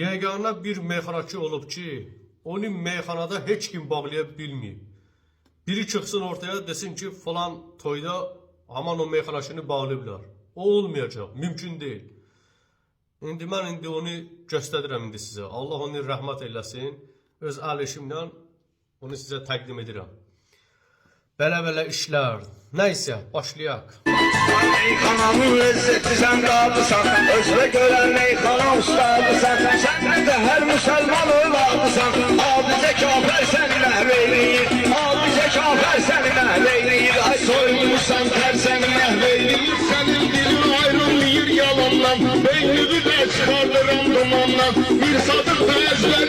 Yegana bir meyxanaçı olub ki, onu meyxanada heç kim bağlaya bilməyib. Biri çıxsın ortaya desin ki, falan toyda aman o meyxanaçını bağlayıblar. O olmayacaq, mümkün deyil. İndi mən onu göstərirəm indi sizə. Allah onu rəhmət eləsin. Öz əl işimlə onu sizə təqdim edirəm. Belə işlər. Nəysə, başlayaq. Meyxananın lezzeti sən dadlısan, özünə görə meyxana ustadısan. Sən də hər müsəlman övladısan, adicə kafir səni məhv eyləyir, adicə kafir səni məhv eyləyir. Ay soyulmuşsan tər səni məhv eyləyir, sənin dilin ayrılmayır yalandan, beynini də çıxardıram dumandan. Bir sadıq da əzlər